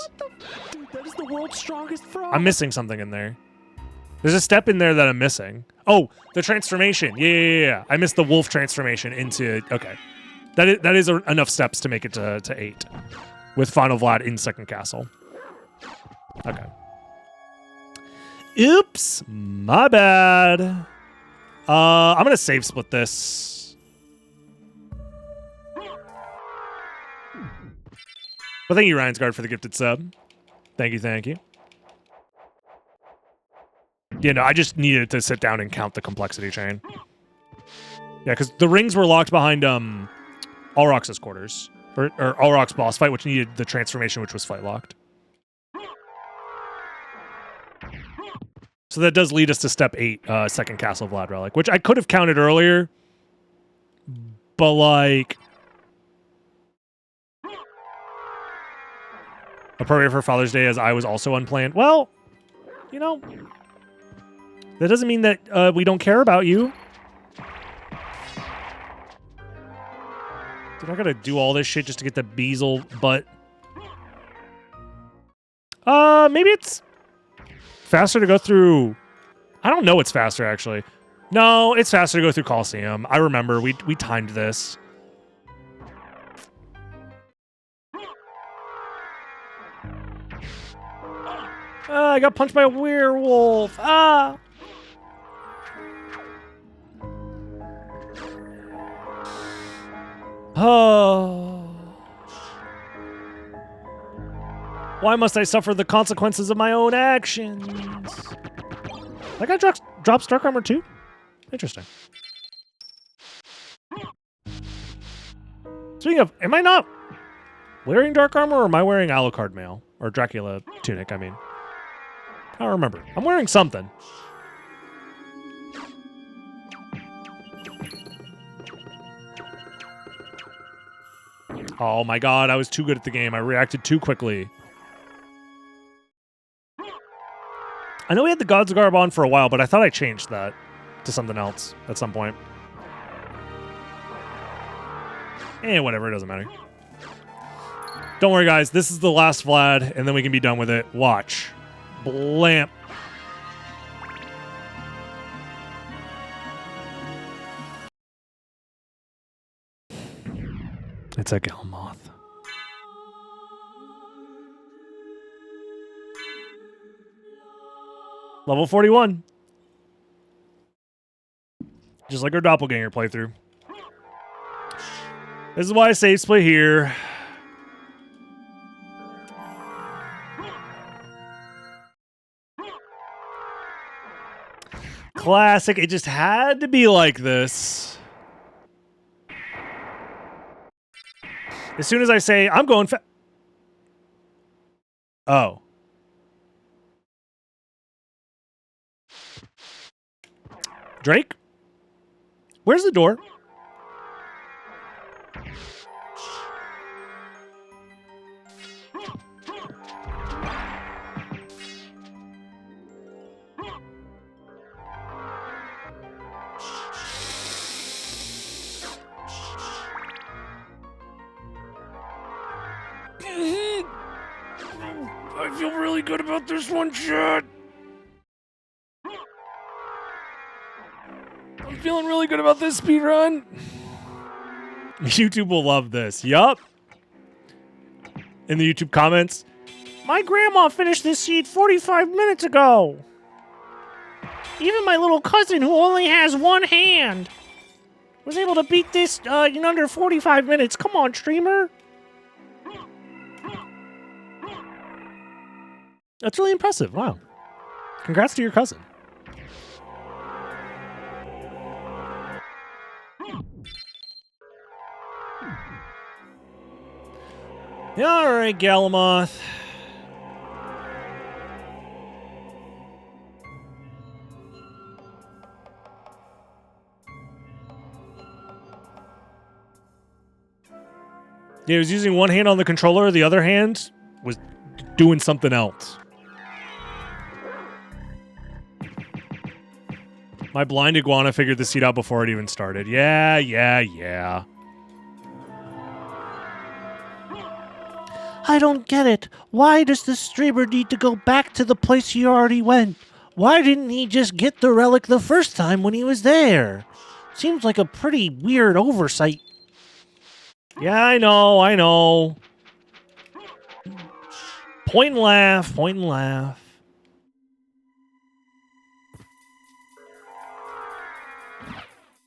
Dude, that is the world's strongest frog. I'm missing something in there. There's a step in there that I'm missing. Oh, the transformation. Yeah. I missed the wolf transformation into... Okay. That is enough steps to make it to 8 with Final Vlad in second castle. Okay. Oops. My bad. I'm going to save split this. Well, thank you, Ryan's Guard, for the gifted sub. Thank you. Yeah, no, I just needed to sit down and count the complexity chain. Yeah, because the rings were locked behind Alrox's quarters. Or Alrox's boss fight, which needed the transformation, which was fight locked. So that does lead us to step 8, second Castle Vlad Relic, which I could have counted earlier, but like... appropriate for Father's Day as I was also unplanned. Well, you know, that doesn't mean that we don't care about you. Dude, I gotta do all this shit just to get the Beazle butt. Maybe it's faster to go through... I don't know what's faster, actually. No, it's faster to go through Coliseum. I remember, we timed this. I got punched by a werewolf. Ah! Oh. Why must I suffer the consequences of my own actions? That guy drops Dark Armor too? Interesting. Speaking of, am I not wearing Dark Armor or am I wearing Alucard mail? Or Dracula tunic, I mean. I don't remember. I'm wearing something. Oh my god, I was too good at the game. I reacted too quickly. I know we had the God's Garb on for a while, but I thought I changed that to something else at some point. Whatever, it doesn't matter. Don't worry, guys. This is the last Vlad, and then we can be done with it. Watch. Blamp. It's a Gelmoth. Level 41. Just like our doppelganger playthrough. This is why I save split here. Classic. It just had to be like this. As soon as I say, I'm going Oh. Drake? Where's the door? I feel really good about this one, chat. I'm feeling really good about this speedrun. YouTube will love this. Yup. In the YouTube comments, my grandma finished this seed 45 minutes ago. Even my little cousin, who only has one hand, was able to beat this in under 45 minutes. Come on, streamer. That's really impressive. Wow. Congrats to your cousin. Yeah, all right, Galamoth. Yeah, he was using one hand on the controller, the other hand was doing something else. My blind iguana figured the seed out before it even started. Yeah. I don't get it. Why does the streamer need to go back to the place he already went? Why didn't he just get the relic the first time when he was there? Seems like a pretty weird oversight. Yeah, I know. Point and laugh.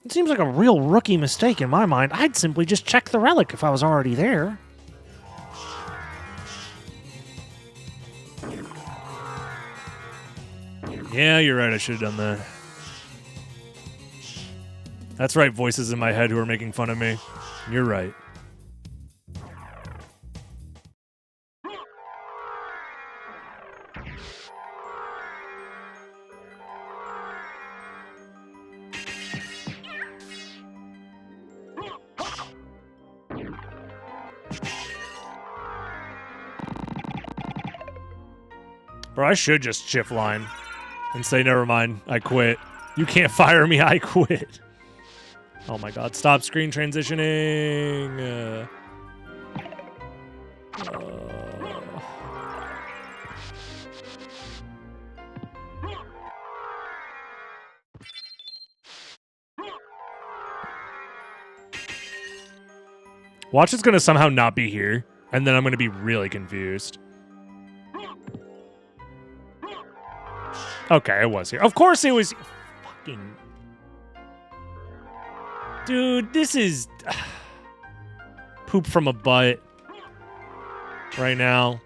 It seems like a real rookie mistake in my mind. I'd simply just check the relic if I was already there. Yeah, you're right. I should have done that. That's right, voices in my head who are making fun of me. You're right. Bro, I should just shift line and say, never mind, I quit. You can't fire me, I quit. Oh my god, stop screen transitioning. Watch is going to somehow not be here, and then I'm going to be really confused. Okay, it was here. Of course it was... Fucking... Dude, this is... poop from a butt. Right now.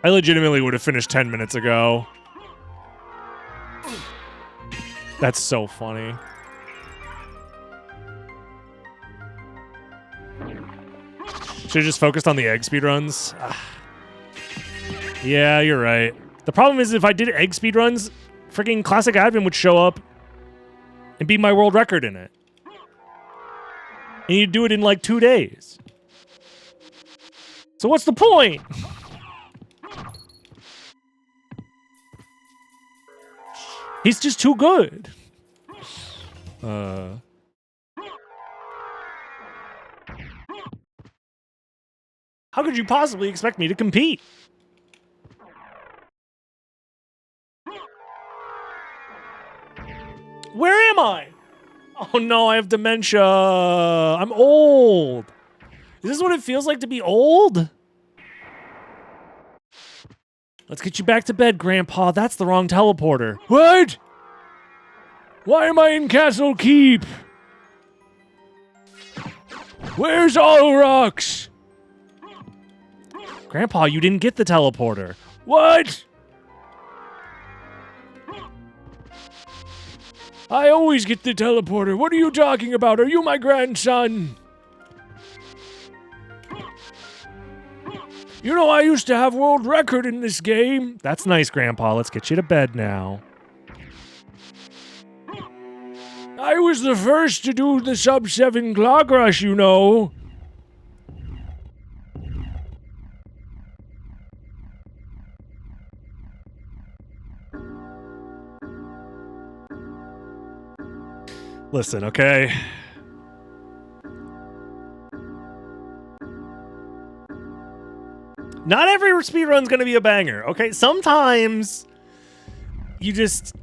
I legitimately would have finished 10 minutes ago. That's so funny. Should have just focused on the egg speedruns. Yeah, you're right. The problem is if I did egg speedruns, freaking Classic Admin would show up and beat my world record in it. And you'd do it in like 2 days. So what's the point? He's just too good. How could you possibly expect me to compete? Where am I? Oh no, I have dementia. I'm old. Is this what it feels like to be old? Let's get you back to bed, Grandpa. That's the wrong teleporter. What? Why am I in Castle Keep? Where's all rocks? Grandpa, you didn't get the teleporter. What? I always get the teleporter. What are you talking about? Are you my grandson? You know, I used to have world record in this game. That's nice, Grandpa. Let's get you to bed now. I was the first to do the sub-7 clock rush, you know. Listen, okay? Not every speedrun's gonna be a banger, okay? Sometimes you just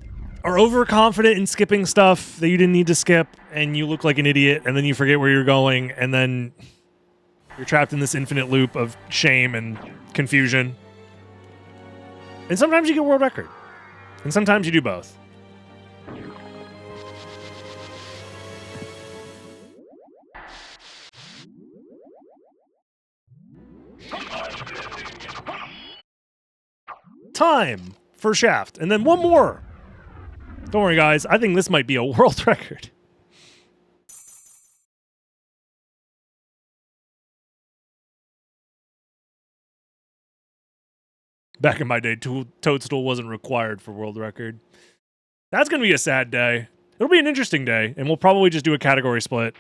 are overconfident in skipping stuff that you didn't need to skip, and you look like an idiot, and then you forget where you're going, and then you're trapped in this infinite loop of shame and confusion. And sometimes you get world record. And sometimes you do both. Time for Shaft. And then one more. Don't worry, guys. I think this might be a world record. Back in my day, Toadstool wasn't required for world record. That's going to be a sad day. It'll be an interesting day, and we'll probably just do a category split.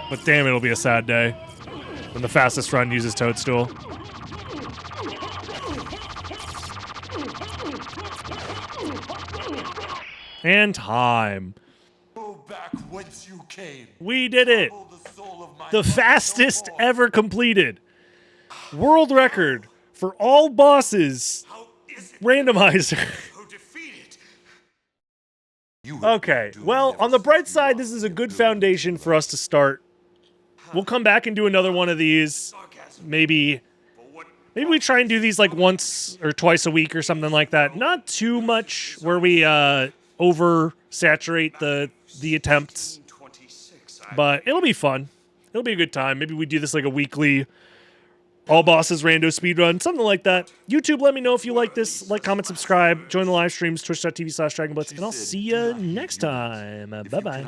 But damn, it'll be a sad day when the fastest run uses Toadstool. And time. Go back whence you came. We did it. The The fastest ever completed. World record for all bosses. Randomizer. Okay, well, on the bright side, this is a good foundation for us to start. We'll come back and do another one of these. Maybe we try and do these like once or twice a week or something like that. Not too much where we oversaturate the attempts. But it'll be fun. It'll be a good time. Maybe we do this like a weekly all bosses rando speedrun, something like that. YouTube, let me know if you like this. Like, comment, subscribe. Join the live streams, twitch.tv/DragonBlitz. And I'll see you next time. Bye-bye.